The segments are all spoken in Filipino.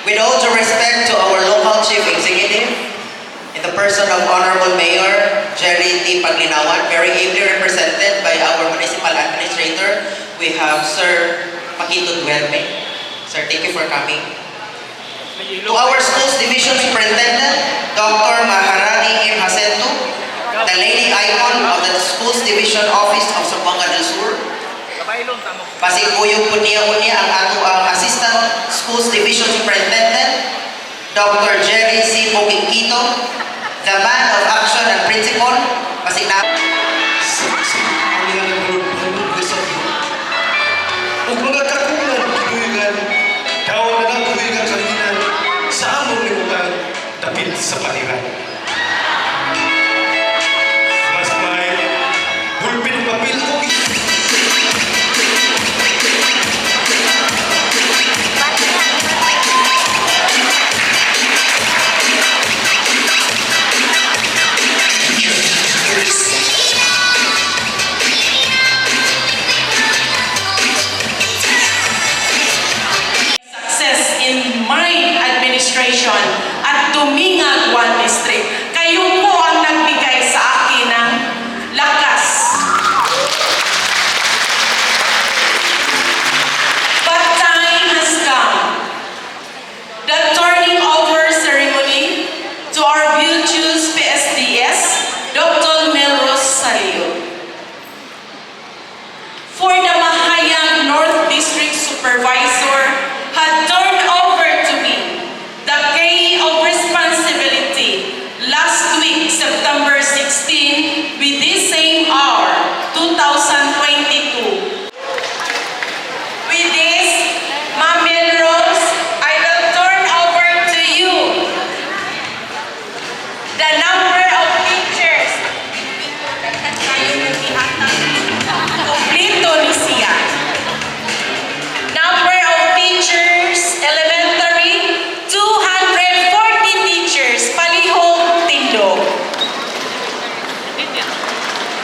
With all due respect to our local chief executive, in the person of Honorable Mayor Jerry T. Paglinawan, very ably represented by our municipal administrator, we have Sir Paquito Duerme. Sir, thank you for coming. To our schools division superintendent, Dr. Maharani M. Jacinto, the lady icon of the schools division office of Zamboanga del Sur. Basig buyog po niya ang ato ang assistant schools division superintendent, Dr. Jerry C. Poquinquito, the man of action and principle. Basig na ug mga kakulan tuigan daw na tuigan sa hinan sa among libutan dapit sa paliran. Mas may bulpin papel ko at Dumingag 1 District. Kayo po ang nagbigay sa akin ng lakas. But time has come. The turning over ceremony to our beauteous PSDS, Dr. Melrose Salio. For the Mahayag North District Supervisor had turned over to me the key of responsibility last week, September 16, with this same hour, 2022. With this, Ma'am Melrose, I will turn over to you the number of teachers. Kumplito ni siya. Number of teachers, elementary, 240 teachers, palihog, tindog.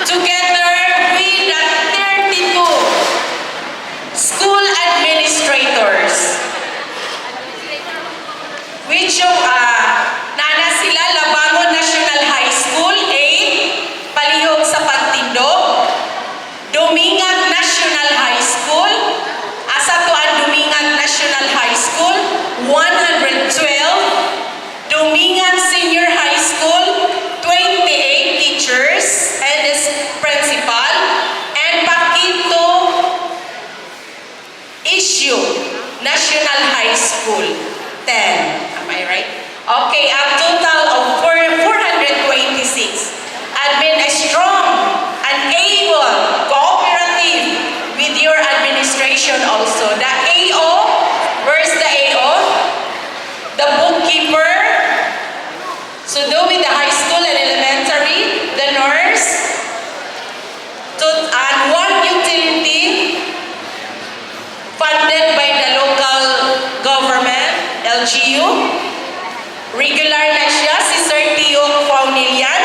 Together with the 32 school administrators, which nana sila, Labangon National High School, 8, palihog sa pagtindog. Dumingag National High School, asa to ang Dumingag National High School, 112. Dumingag Senior High School, 28 teachers and its principal. And Paquito Issue National High School, 10. Am I right? Okay, a total of 426. Admin a strong and able, cooperative with your administration also. The AO, where's the AO? The bookkeeper. So do with the high school and elementary, the nurse, and one utility funded by the local government, LGU. Regular na siya, si Sir Tio Paunilian.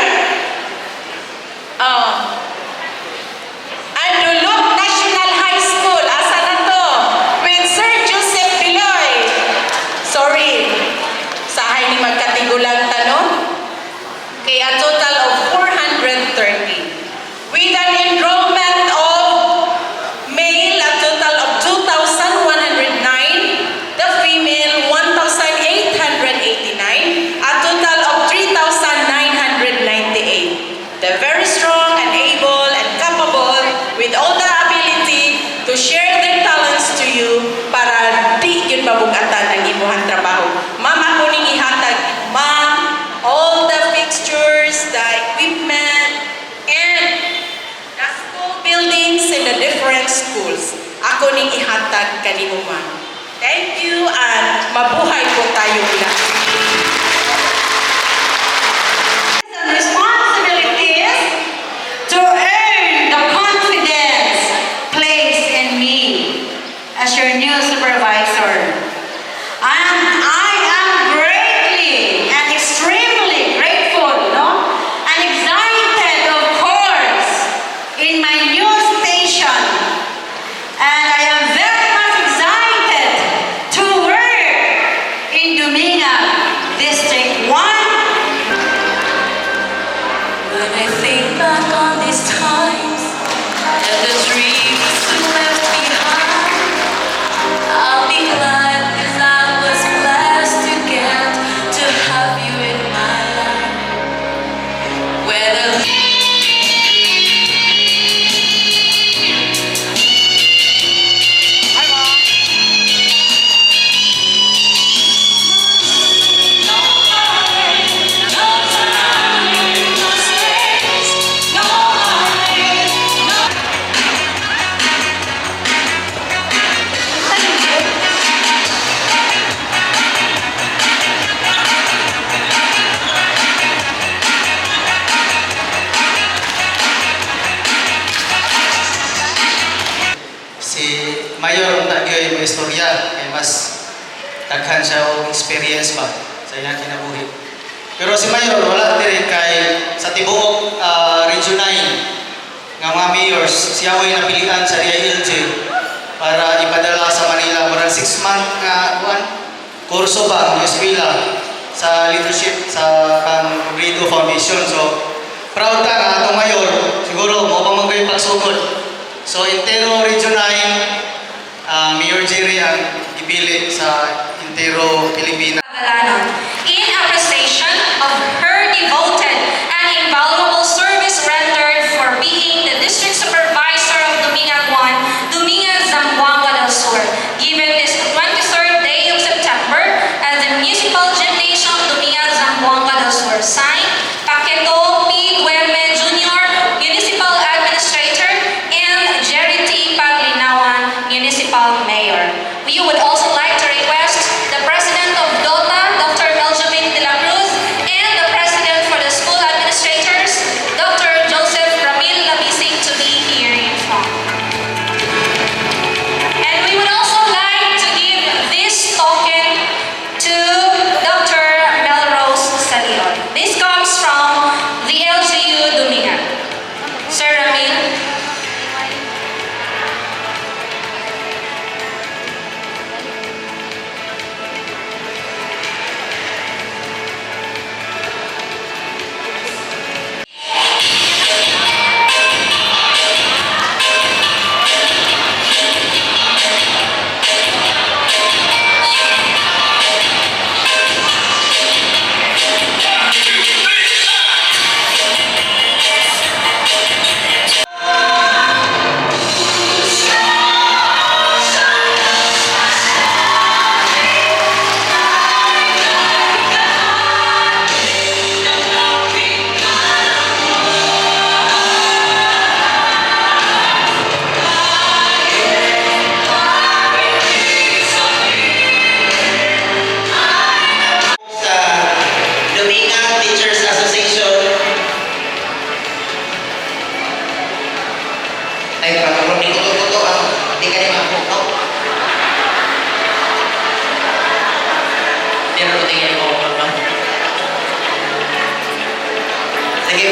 ako ning ihatag kanimo ma'am. Thank you and mabuhay po tayong lahat. And responsibilities to earn the confidence placed in me as your new supervisor. And I am greatly and extremely grateful, no? And excited, of course, in my new station. And I am very much excited to work in Dumingag District 1. When I think back on these times and the dreams we left behind, I'll be glad 'cause I was blessed to get to have you in my life. Whether si Mayor ang nagyoy mo istorya kay mas daghan siya og experience ba sa iyang kinabuhi. Pero si Mayor wala diri kay sa tibuok Region 9 nga mga mayors siya way napilian sa DILG para ipadala sa Manila para 6-month nga kurso ba ng eskwela sa leadership sa kang Rido Foundation. So proud ta nga atong Mayor siguro mo pa magay pagsugod. So, Intero Region 9, Mayor Jerry ang ipili sa Intero Pilipinas. in appreciation of her devoted and invaluable service rendered for being the district supervisor of Dumingag 1, Dumingag, Zamboanga del Sur, given this 23rd day of September at the Municipal Gymnasium Dumingag, Zamboanga del Sur. Signed, Paqueto P. Guerme Jr., Municipal Administrator, and Jerry T. Paglinawan, Municipal Mayor. We would also like to request the President of DOTA, Dr. Benjamin de la Cruz, and the President for the School Administrators, Dr. Joseph Ramil Labisig, to be here in front. And we would also like to give this token to Dr. Melrose Salion. This comes from the LGU Dumingag. Sir Ramil. Sa Dumingag Teachers Association. Ay, pagkaroon ni kuto-kuto ang hindi ka ni mapukaw. Pero tingin mo, sige,